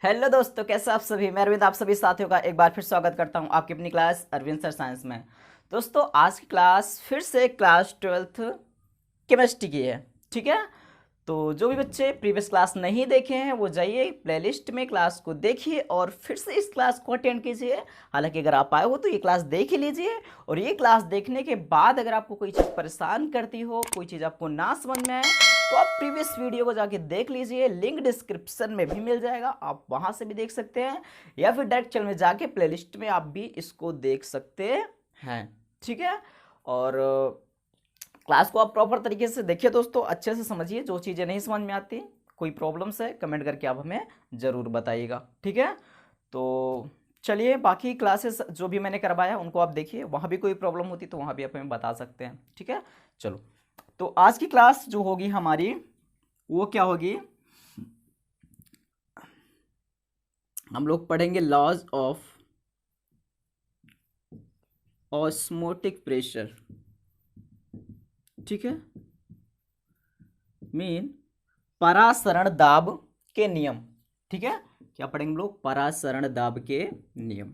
Hello दोस्तों, कैसे आप सभी। मैं अरविंद आप सभी साथियों का एक बार फिर स्वागत करता हूं आपकी अपनी क्लास अरविंद सर साइंस में। दोस्तों, आज की क्लास फिर से क्लास 12th केमिस्ट्री की है। ठीक है, तो जो भी बच्चे प्रीवियस क्लास नहीं देखे हैं वो जाइए प्लेलिस्ट में क्लास को देखिए और फिर से इस क्लास को अटेंड कीजिए। हालांकि अगर आप आए हो तो ये क्लास देख ही लीजिए, और ये क्लास देखने के बाद अगर आपको कोई चीज़ परेशान करती हो, कोई चीज़ आपको ना समझ में आए, तो आप प्रीवियस वीडियो को जाके देख लीजिए। लिंक डिस्क्रिप्शन में भी मिल जाएगा, आप वहां से भी देख सकते हैं, या फिर डायरेक्ट चैनल में जाके प्लेलिस्ट में आप भी इसको देख सकते हैं। ठीक है, और क्लास को आप प्रॉपर तरीके से देखिए दोस्तों, अच्छे से समझिए। जो चीज़ें नहीं समझ में आती, कोई प्रॉब्लम्स है, कमेंट करके आप हमें ज़रूर बताइएगा। ठीक है, तो चलिए बाकी क्लासेस जो भी मैंने करवाया उनको आप देखिए, वहाँ भी कोई प्रॉब्लम होती तो वहाँ भी आप हमें बता सकते हैं। ठीक है, चलो, तो आज की क्लास जो होगी हमारी वो क्या होगी, हम लोग पढ़ेंगे लॉज ऑफ ऑस्मोटिक प्रेशर। ठीक है, मीन परासरण दाब के नियम। ठीक है, क्या पढ़ेंगे हम लोग, परासरण दाब के नियम।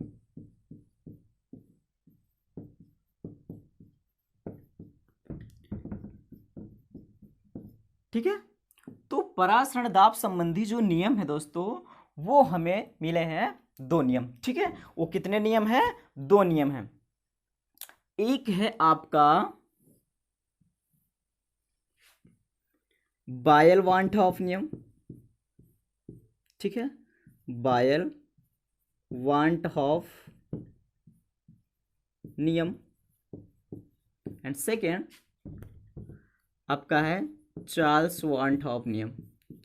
ठीक है, तो परासरण दाब संबंधी जो नियम है दोस्तों, वो हमें मिले हैं दो नियम। ठीक है, वो कितने नियम हैं, दो नियम हैं। एक है आपका बायल वांट ऑफ नियम। ठीक है, बायल वांट ऑफ नियम, एंड सेकेंड आपका है चार्ल्स वांट ऑफ नियम।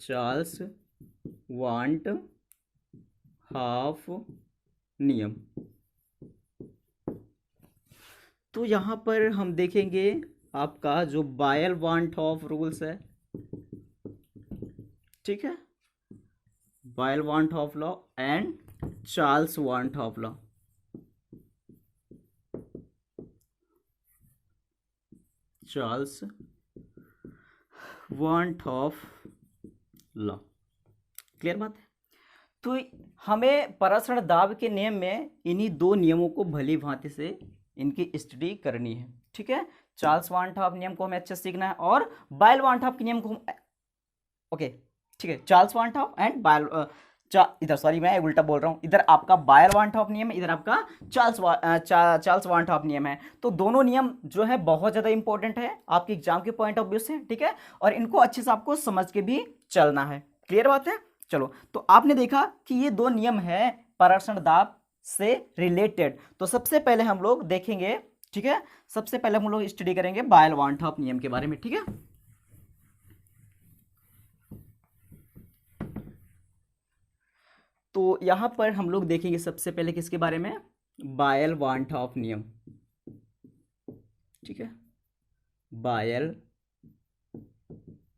चार्ल्स वांट ऑफ नियम। तो यहां पर हम देखेंगे आपका जो बायल वांट ऑफ रूल्स है। ठीक है, बायल want of law and Charles want of law. Charles want of law, clear बात है। तो हमें परासरण दाब के नियम में इन्हीं दो नियमों को भली भांति से इनकी स्टडी करनी है। ठीक है, चार्ल्स वांट ऑफ नियम को हमें अच्छे से सीखना है, और बायल वांट ऑफ के नियम को ओके। ठीक है, चार्ल्स वांट ऑफ एंड बायल इधर सॉरी मैं उल्टा बोल रहा हूँ, इधर आपका बायल वांट ऑफ नियम है, इधर आपका चार्ल्स वांट ऑफ नियम है। तो दोनों नियम जो है बहुत ज़्यादा इंपॉर्टेंट है आपके एग्जाम के पॉइंट ऑफ व्यू से। ठीक है, और इनको अच्छे से आपको समझ के भी चलना है। क्लियर बात है। चलो, तो आपने देखा कि ये दो नियम है परासरण दाब से रिलेटेड। तो सबसे पहले हम लोग देखेंगे, ठीक है, सबसे पहले हम लोग स्टडी करेंगे बायल वांट ऑफ नियम के बारे में। ठीक है, तो यहां पर हम लोग देखेंगे सबसे पहले किसके बारे में, बायल वांट ऑफ नियम। ठीक है, बायल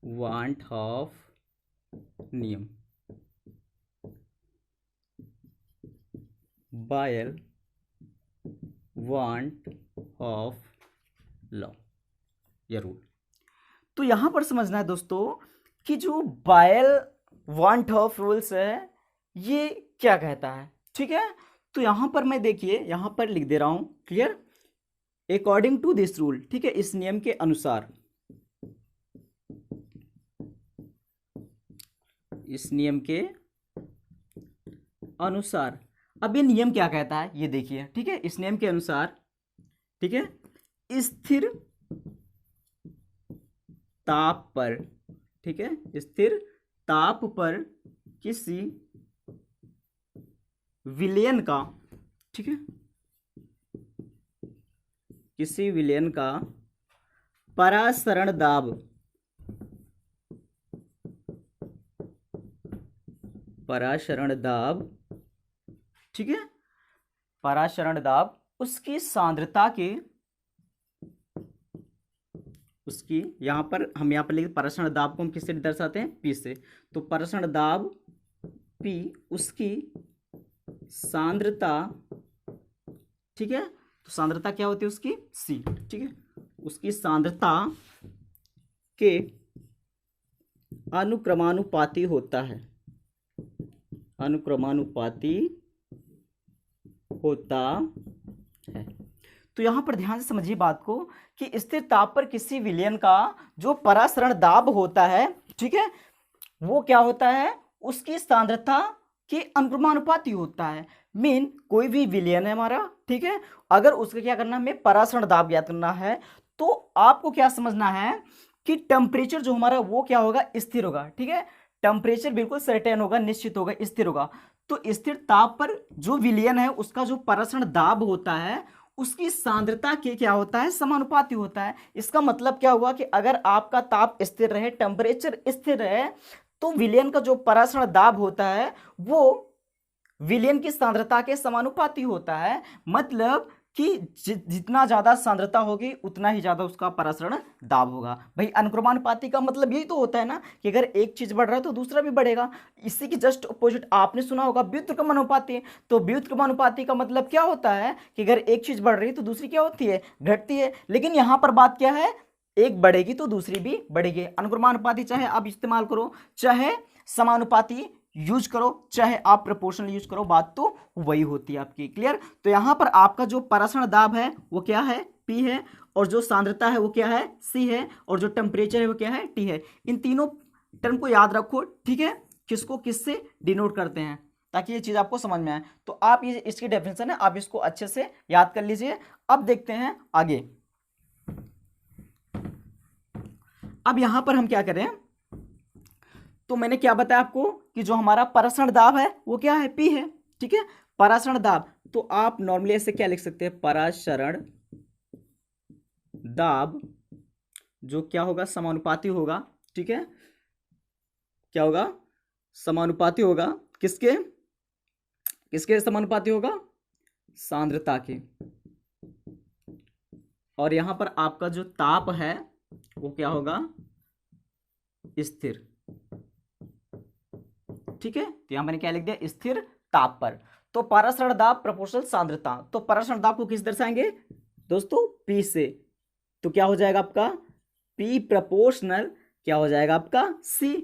वांट ऑफ नियम। बायल वांट ऑफ लॉ या रूल। तो यहां पर समझना है दोस्तों कि जो बायल वांट ऑफ रूल्स है ये क्या कहता है। ठीक है, तो यहां पर मैं देखिए यहां पर लिख दे रहा हूं, clear, according to this rule. ठीक है, इस नियम के अनुसार, इस नियम के अनुसार। अब ये नियम क्या कहता है ये देखिए। ठीक है, इस नियम के अनुसार, ठीक है, स्थिर ताप पर, ठीक है, स्थिर ताप पर किसी विलयन का, ठीक है, किसी विलयन का परासरण दाब, परासरण दाब, ठीक है, परासरण दाब उसकी सांद्रता के, उसकी यहां पर हम यहां पर लिखते परासरण दाब को हम किससे दर्शाते हैं, पी से। तो परासरण दाब पी, उसकी सांद्रता, ठीक है, तो सांद्रता क्या होती है उसकी, सी। ठीक है, उसकी सांद्रता के अनुक्रमानुपाती होता है। अनुक्रमानुपाती होता है। तो यहां पर ध्यान से समझिए बात को कि स्थिर ताप पर किसी विलयन का जो परासरण दाब होता है, ठीक है, वो क्या होता है, उसकी सांद्रता के अनुक्रमानुपाती होता है। मीन कोई भी विलयन है हमारा, ठीक है, अगर उसका क्या करना है, हमें परासरण दाब ज्ञात करना है, तो आपको क्या समझना है कि टेम्परेचर जो हमारा वो क्या होगा, स्थिर होगा, ठीक है, टेम्परेचर बिल्कुल सर्टेन होगा, निश्चित होगा, स्थिर होगा। तो स्थिर ताप पर जो विलयन है उसका जो परासरण दाब होता है उसकी सांद्रता के क्या होता है, समानुपाती होता है। इसका मतलब क्या हुआ कि अगर आपका ताप स्थिर रहे, टेम्परेचर स्थिर रहे, तो विलयन का जो परासरण दाब होता है वो विलयन की सांद्रता के समानुपाती होता है। मतलब कि जितना ज्यादा सांद्रता होगी उतना ही ज्यादा उसका परासरण दाब होगा। भाई अनुक्रमानुपाती का मतलब यही तो होता है ना कि अगर एक चीज बढ़ रहा है तो दूसरा भी बढ़ेगा। इसी की जस्ट अपोजिट आपने सुना होगा व्युत्क्रमानुपाती। तो व्युत्क्रमानुपाती का मतलब क्या होता है कि अगर एक चीज बढ़ रही है तो दूसरी क्या होती है, घटती है। लेकिन यहां पर बात क्या है, एक बढ़ेगी तो दूसरी भी बढ़ेगी। अनुक्रमानुपाती चाहे आप इस्तेमाल करो, चाहे समानुपाती यूज करो, चाहे आप प्रोपोर्शनल यूज करो, बात तो वही होती है आपकी। क्लियर। तो यहां पर आपका जो परासरण दाब है वो क्या है, P है, और जो सांद्रता है वो क्या है, C है, और जो टेम्परेचर है वो क्या है, T है। इन तीनों टर्म को याद रखो, ठीक है, किसको किससे डिनोट करते हैं, ताकि ये चीज आपको समझ में आए। तो आप ये इसकी डेफिनेशन है, आप इसको अच्छे से याद कर लीजिए। अब देखते हैं आगे। अब यहां पर हम क्या करें, तो मैंने क्या बताया आपको कि जो हमारा परासरण दाब है वो क्या है, P है, ठीक है, परासरण दाब। तो आप नॉर्मली ऐसे क्या लिख सकते हैं, परासरण दाब जो क्या होगा, समानुपाती होगा, ठीक है, क्या होगा, समानुपाती होगा, किसके किसके समानुपाती होगा, सांद्रता के। और यहां पर आपका जो ताप है वो क्या होगा, स्थिर, ठीक है। तो यहां मैंने क्या लिख दिया, स्थिर ताप पर। तो परासरण दाब प्रोपोर्शनल सांद्रता, तो परासरण दाब को किस दर्शाएंगे दोस्तों, P से। तो क्या हो जाएगा आपका P प्रोपोर्शनल, क्या हो जाएगा आपका C।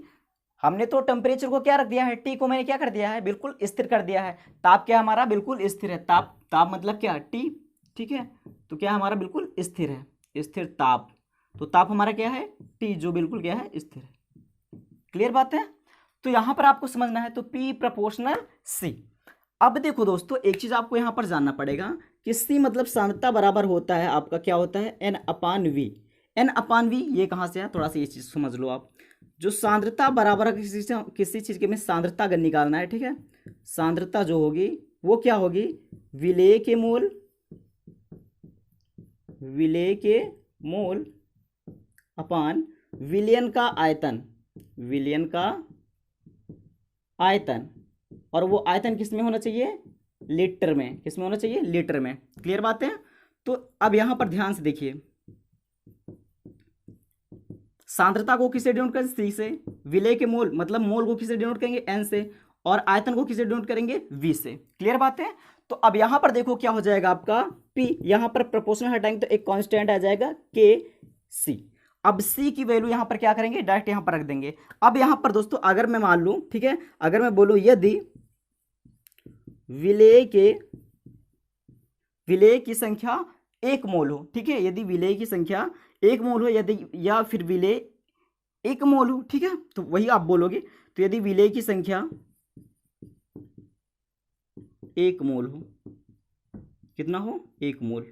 हमने तो टेम्परेचर को क्या रख दिया है, T को मैंने क्या कर दिया है, बिल्कुल स्थिर कर दिया है। ताप क्या हमारा बिल्कुल स्थिर है, ताप ताप मतलब क्या, T, ठीक है। तो क्या हमारा बिल्कुल स्थिर है, स्थिर ताप। तो ताप हमारा क्या है, T, जो बिल्कुल क्या है, स्थिर है। क्लियर बात है। तो यहां पर आपको समझना है, तो P प्रोपोर्शनल C। अब देखो दोस्तों, एक चीज आपको यहां पर जानना पड़ेगा कि C मतलब सांद्रता बराबर होता है आपका क्या होता है, N/V। N/V ये कहां से है, थोड़ा सा ये चीज समझ लो आप। जो सांद्रता बराबर किसी चीज के में सांद्रता अगर निकालना है, ठीक है, सांद्रता जो होगी वो क्या होगी, विलेय के मोल, विलेय के मोल अपान विलयन का आयतन, विलयन का आयतन। और वो आयतन किस में होना चाहिए, लीटर में। किस में होना चाहिए, लीटर में। क्लियर बात है। तो अब यहां पर ध्यान से देखिए, सांद्रता को किसे डिनोट करेंगे, C से। विलेय के मोल मतलब मोल को किसे डिनोट करेंगे, N से। और आयतन को किसे डिनोट करेंगे, V से। क्लियर बात है। तो अब यहां पर देखो क्या हो जाएगा आपका P, यहां पर प्रोपोर्शनल हटाएंगे तो एक कांस्टेंट आ जाएगा KC। अब C की वैल्यू यहां पर क्या करेंगे, डायरेक्ट यहां पर रख देंगे। अब यहां पर दोस्तों अगर मैं मान लूं, ठीक है, अगर मैं बोलूं यदि विलेय की संख्या 1 मोल हो, ठीक है, यदि विलेय की संख्या 1 मोल हो, यदि या फिर विलेय 1 मोल हो, ठीक है, तो वही आप बोलोगे। तो यदि विलेय की संख्या 1 मोल हो, कितना हो, 1 मोल।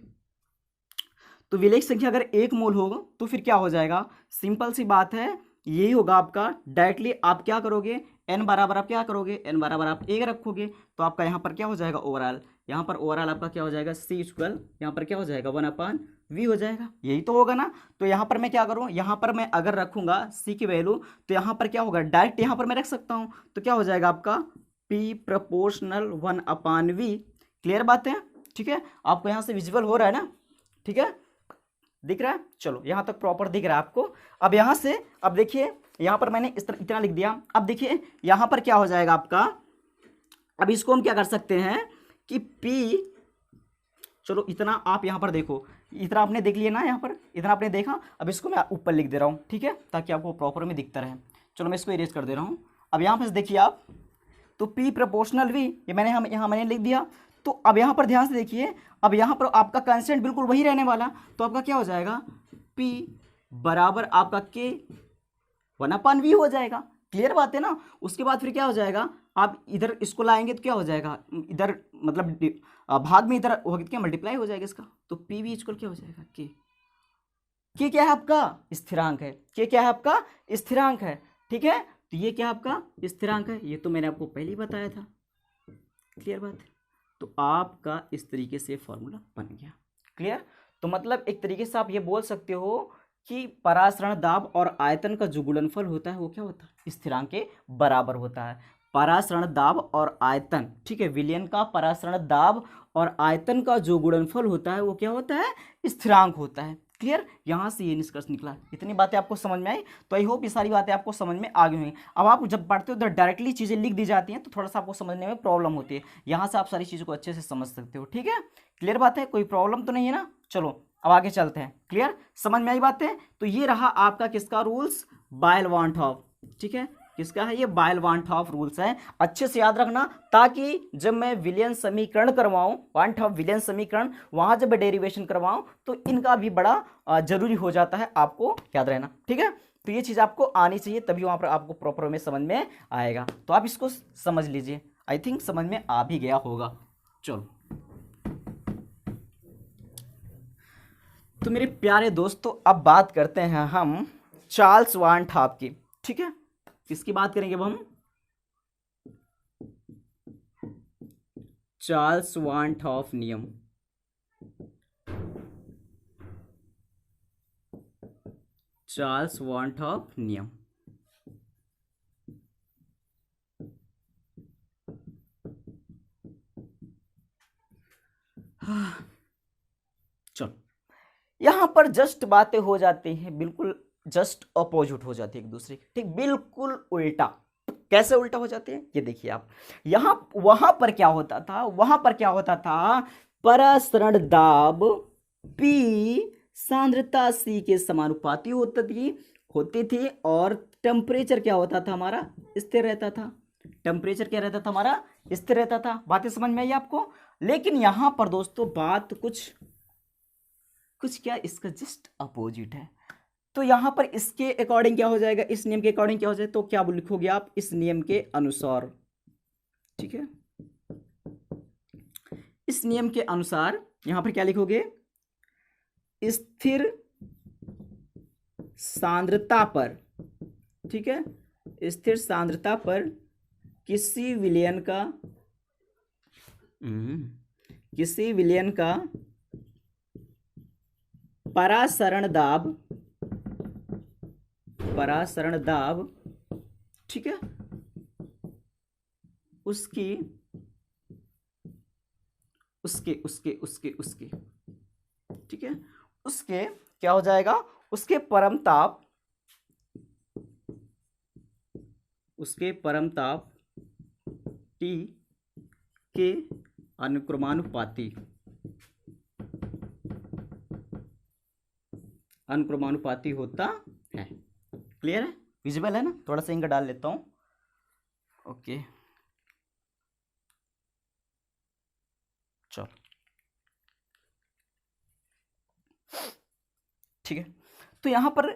तो विलेय की संख्या अगर 1 मोल होगा तो फिर क्या हो जाएगा, सिंपल सी बात है, यही होगा आपका। डायरेक्टली आप क्या करोगे, n बराबर आप क्या करोगे, n बराबर आप 1 रखोगे, तो आपका यहाँ पर क्या हो जाएगा, ओवरऑल। यहाँ पर ओवरऑल आपका क्या हो जाएगा, C इक्वल, यहाँ पर क्या हो जाएगा 1/V हो जाएगा। यही तो होगा ना। तो यहाँ पर मैं क्या करूँ, यहाँ पर मैं अगर रखूंगा C की वैल्यू, तो यहाँ पर क्या होगा, डायरेक्ट यहाँ पर मैं रख सकता हूँ। तो क्या हो जाएगा आपका P प्रोपोर्शनल 1/V। क्लियर बात है, ठीक है। आपको यहाँ से विजुअल हो रहा है ना, ठीक है, दिख रहा है। चलो यहाँ तक प्रॉपर दिख रहा है आपको। अब यहाँ से अब देखिए, यहाँ पर मैंने इस तरह इतना लिख दिया। अब देखिए यहाँ पर क्या हो जाएगा आपका, अब इसको हम क्या कर सकते हैं कि P, चलो इतना आप यहाँ पर देखो, इतना आपने देख लिया ना, यहाँ पर इतना आपने देखा। अब इसको मैं ऊपर लिख दे रहा हूँ, ठीक है, ताकि आपको प्रॉपर में दिखता रहे। चलो मैं इसको इरेज कर दे रहा हूँ। अब यहाँ पर देखिए आप, तो P प्रोपोर्शनल V, ये मैंने लिख दिया। तो अब यहाँ पर ध्यान से देखिए, अब यहाँ पर आपका कांस्टेंट बिल्कुल वही रहने वाला, तो आपका क्या हो जाएगा, P बराबर आपका K 1/V हो जाएगा। क्लियर बात है ना। उसके बाद फिर क्या हो जाएगा, आप इधर इसको लाएंगे तो क्या हो जाएगा, इधर मतलब भाग में इधर होगा क्या, मल्टीप्लाई हो जाएगा इसका, तो पी वी इक्वल क्या हो जाएगा, के क्या है आपका स्थिरांक है, के क्या है आपका स्थिरांक है। ठीक है, तो ये क्या आपका स्थिरांक है, ये तो मैंने आपको पहले ही बताया था। क्लियर बात है। तो आपका इस तरीके से फॉर्मूला बन गया। क्लियर। तो मतलब एक तरीके से आप ये बोल सकते हो कि परासरण दाब और आयतन का जो गुणनफल होता है वो क्या होता है, स्थिरांक के बराबर होता है। परासरण दाब और आयतन, ठीक है, विलयन का परासरण दाब और आयतन का जो गुणनफल होता है वो क्या होता है, स्थिरांक होता है। क्लियर। यहाँ से ये निष्कर्ष निकला। इतनी बातें आपको समझ में आई, तो आई होप ये सारी बातें आपको समझ में आ गई होंगी। अब आप जब पढ़ते हो तो डायरेक्टली चीज़ें लिख दी जाती हैं तो थोड़ा सा आपको समझने में प्रॉब्लम होती है। यहाँ से आप सारी चीज़ों को अच्छे से समझ सकते हो। ठीक है, क्लियर बात है, कोई प्रॉब्लम तो नहीं है ना। चलो अब आगे चलते हैं। क्लियर, समझ में आई बातें। तो ये रहा आपका किसका रूल्स, बायल-वांट-हॉफ। ठीक है, किसका है ये, बायल-वांट-हॉफ रूल्स है। अच्छे से याद रखना, ताकि जब मैं विलियन समीकरण करवाऊं, वांट-हॉफ विलियन समीकरण, वहां जब मैं डेरिवेशन करवाऊं तो इनका भी बड़ा जरूरी हो जाता है, आपको याद रहना। ठीक है, तो ये चीज आपको आनी चाहिए, तभी वहां पर आपको प्रॉपर में समझ में आएगा। तो आप इसको समझ लीजिए, आई थिंक समझ में आ भी गया होगा। चलो, तो मेरे प्यारे दोस्तों अब बात करते हैं हम चार्ल्स वांट-हॉफ की। ठीक है, किसकी बात करेंगे अब हम, चार्ल्स वांट-हॉफ नियम। चार्ल्स वांट-हॉफ नियम। चलो, यहां पर जस्ट बातें हो जाती हैं बिल्कुल जस्ट अपोजिट हो जाती है एक दूसरे की। ठीक, बिल्कुल उल्टा। कैसे उल्टा हो जाते हैं, ये देखिए आप। यहां वहां पर क्या होता था, वहां पर क्या होता था, परासरण दाब P सांद्रता C के समानुपाती होती थी और टेम्परेचर क्या होता था हमारा, स्थिर रहता था। टेम्परेचर क्या रहता था हमारा, स्थिर रहता था। बातें समझ में आई आपको। लेकिन यहां पर दोस्तों बात कुछ क्या, इसका जस्ट अपोजिट है। तो यहां पर इसके अकॉर्डिंग क्या हो जाएगा, इस नियम के अकॉर्डिंग क्या हो जाएगा, तो क्या लिखोगे आप, इस नियम के अनुसार। ठीक है, इस नियम के अनुसार यहां पर क्या लिखोगे, स्थिर सांद्रता पर, ठीक है, स्थिर सांद्रता पर किसी विलयन का परासरण दाब, ठीक है, उसके ठीक है, उसके क्या हो जाएगा, उसके परम ताप T के अनुक्रमानुपाती होता है। क्लियर है, विजिबल है ना। थोड़ा सा इंक डाल लेता हूं। ओके, चलो ठीक है। तो यहां पर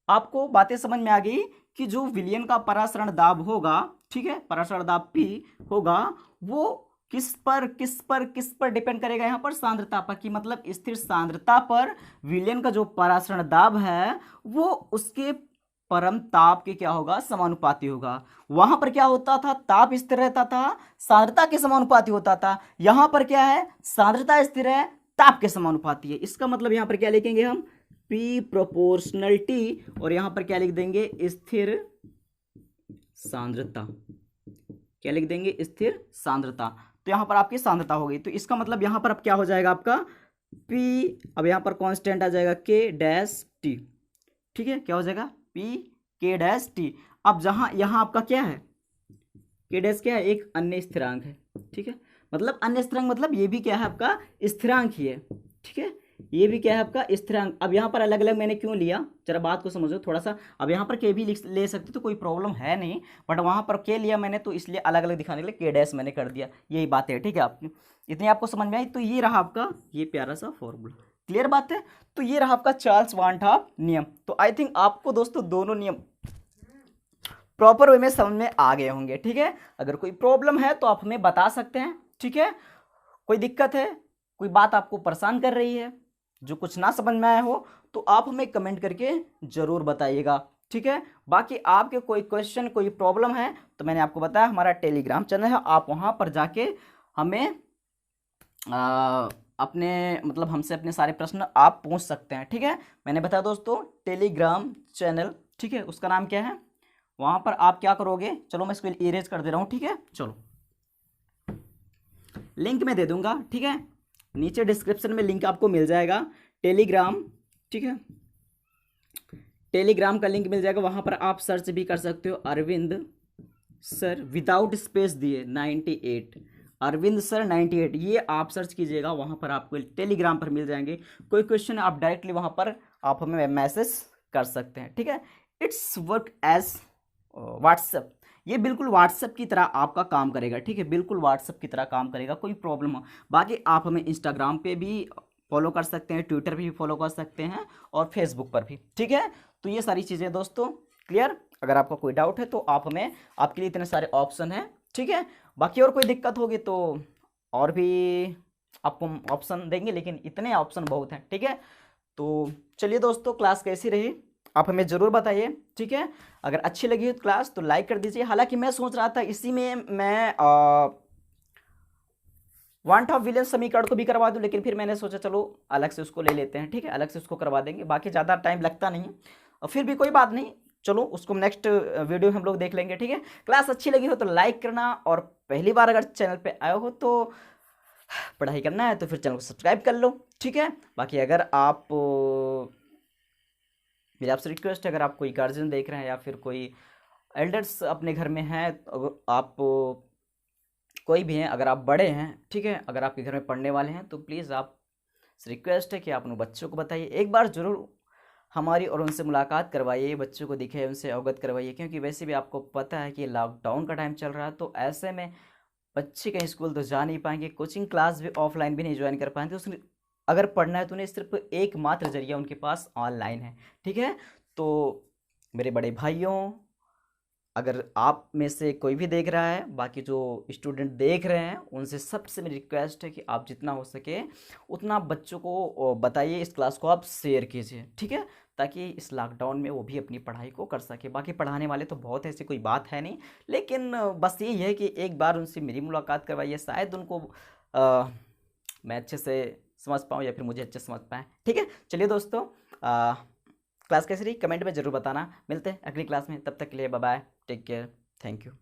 आपको बातें समझ में आ गई कि जो विलयन का परासरण दाब होगा, ठीक है, परासरण दाब P होगा, वो किस पर डिपेंड करेगा, यहां पर सांद्रता पर, कि मतलब स्थिर सांद्रता पर विलयन का जो परासरण दाब है वो उसके परम ताप के क्या होगा, समानुपाती होगा। वहां पर क्या होता था, ताप स्थिर रहता था, सांद्रता के समानुपाती होता था। यहां पर क्या है, सांद्रता स्थिर है, ताप के समानुपाती है। इसका मतलब यहां पर क्या लिखेंगे हम, P प्रोपोर्शनल T, और यहां पर क्या लिख देंगे, स्थिर सांद्रता। क्या लिख देंगे, स्थिर सांद्रता। तो यहां पर आपकी सांद्रता हो गई। तो इसका मतलब यहां पर अब क्या हो जाएगा आपका P, अब यहां पर कांस्टेंट आ जाएगा K-T। ठीक है, क्या हो जाएगा, P K-T। अब यहां आपका क्या है, K- क्या है, एक अन्य स्थिरांक है। ठीक है, मतलब अन्य स्थिरांक मतलब ये भी क्या है आपका स्थिरांक ही है। ठीक है, ये भी क्या है आपका स्थिरांक। अब यहाँ पर अलग अलग मैंने क्यों लिया, जरा बात को समझो थोड़ा सा। अब यहाँ पर के भी ले सकते तो कोई प्रॉब्लम है नहीं, बट वहाँ पर के लिया मैंने तो इसलिए अलग अलग दिखाने के लिए के डैश मैंने कर दिया। यही बात है, ठीक है। आपकी इतनी आपको समझ में आई। तो ये रहा आपका ये प्यारा सा फॉर्मूला, क्लियर बात है। तो ये रहा आपका चार्ल्स वान टॉप नियम। तो आई थिंक आपको दोस्तों दोनों नियम प्रॉपर वे में समझ में आ गए होंगे, ठीक है। अगर कोई प्रॉब्लम है तो आप हमें बता सकते हैं, ठीक है। कोई दिक्कत है, कोई बात आपको परेशान कर रही है, जो कुछ ना समझ में आया हो, तो आप हमें कमेंट करके ज़रूर बताइएगा, ठीक है। बाकी आपके कोई क्वेश्चन कोई प्रॉब्लम है तो मैंने आपको बताया हमारा टेलीग्राम चैनल है, आप वहाँ पर जाके हमें अपने मतलब हमसे अपने सारे प्रश्न आप पूछ सकते हैं, ठीक है। मैंने बताया दोस्तों टेलीग्राम चैनल, ठीक है, उसका नाम क्या है। वहाँ पर आप क्या करोगे, चलो मैं इसको इरेज कर दे रहा हूँ, ठीक है। चलो लिंक मैं दे दूंगा, ठीक है, नीचे डिस्क्रिप्शन में लिंक आपको मिल जाएगा टेलीग्राम, ठीक है। टेलीग्राम का लिंक मिल जाएगा, वहाँ पर आप सर्च भी कर सकते हो अरविंद सर विदाउट स्पेस दिए 98, अरविंद सर 98, ये आप सर्च कीजिएगा, वहाँ पर आपको टेलीग्राम पर मिल जाएंगे। कोई क्वेश्चन आप डायरेक्टली वहाँ पर आप हमें मैसेज कर सकते हैं, ठीक है। इट्स वर्क एज व्हाट्सएप, ये बिल्कुल व्हाट्सएप की तरह आपका काम करेगा, ठीक है, बिल्कुल व्हाट्सएप की तरह काम करेगा। कोई प्रॉब्लम हो, बाकी आप हमें इंस्टाग्राम पे भी फॉलो कर सकते हैं, ट्विटर पे भी फॉलो कर सकते हैं और फेसबुक पर भी, ठीक है। तो ये सारी चीज़ें दोस्तों क्लियर। अगर आपका कोई डाउट है तो आप हमें, आपके लिए इतने सारे ऑप्शन हैं, ठीक है। बाकी और कोई दिक्कत होगी तो और भी आपको ऑप्शन देंगे, लेकिन इतने ऑप्शन बहुत हैं, ठीक है। तो चलिए दोस्तों, क्लास कैसी रही आप हमें ज़रूर बताइए, ठीक है। अगर अच्छी लगी हो क्लास तो लाइक कर दीजिए। हालांकि मैं सोच रहा था इसी में मैं वन टॉप विलियम समीकरण को भी करवा दूं, लेकिन फिर मैंने सोचा चलो अलग से उसको ले लेते हैं, ठीक है, अलग से उसको करवा देंगे, बाकी ज़्यादा टाइम लगता नहीं। और फिर भी कोई बात नहीं, चलो उसको नेक्स्ट वीडियो हम लोग देख लेंगे, ठीक है। क्लास अच्छी लगी हो तो लाइक करना, और पहली बार अगर चैनल पे आए हो तो पढ़ाई करना है तो फिर चैनल को सब्सक्राइब कर लो, ठीक है। बाकी अगर आप मेरी आपसे रिक्वेस्ट है, अगर आप कोई गार्जियन देख रहे हैं या फिर कोई एल्डर्स अपने घर में हैं, आप कोई भी हैं, अगर आप बड़े हैं, ठीक है, अगर आपके घर में पढ़ने वाले हैं तो प्लीज़ आप रिक्वेस्ट है कि आप उन बच्चों को बताइए, एक बार ज़रूर हमारी और उनसे मुलाकात करवाइए, बच्चों को दिखाइए, उनसे अवगत करवाइए, क्योंकि वैसे भी आपको पता है कि लॉकडाउन का टाइम चल रहा है, तो ऐसे में बच्चे कहीं स्कूल तो जा नहीं पाएंगे, कोचिंग क्लास भी ऑफलाइन भी नहीं ज्वाइन कर पाएंगे, तो अगर पढ़ना है तो उन्हें सिर्फ एकमात्र जरिया उनके पास ऑनलाइन है, ठीक है। तो मेरे बड़े भाइयों, अगर आप में से कोई भी देख रहा है, बाकी जो स्टूडेंट देख रहे हैं, उनसे सबसे मेरी रिक्वेस्ट है कि आप जितना हो सके उतना बच्चों को बताइए, इस क्लास को आप शेयर कीजिए, ठीक है, ताकि इस लॉकडाउन में वो भी अपनी पढ़ाई को कर सके। बाकी पढ़ाने वाले तो बहुत ऐसी कोई बात है नहीं, लेकिन बस यही है कि एक बार उनसे मेरी मुलाकात करवाइए, शायद उनको मैं अच्छे से समझ पाऊँ या फिर मुझे अच्छे समझ पाएँ, ठीक है। चलिए दोस्तों, क्लास कैसी रही कमेंट में ज़रूर बताना। मिलते हैं अगली क्लास में, तब तक के लिए bye bye, take care, thank you.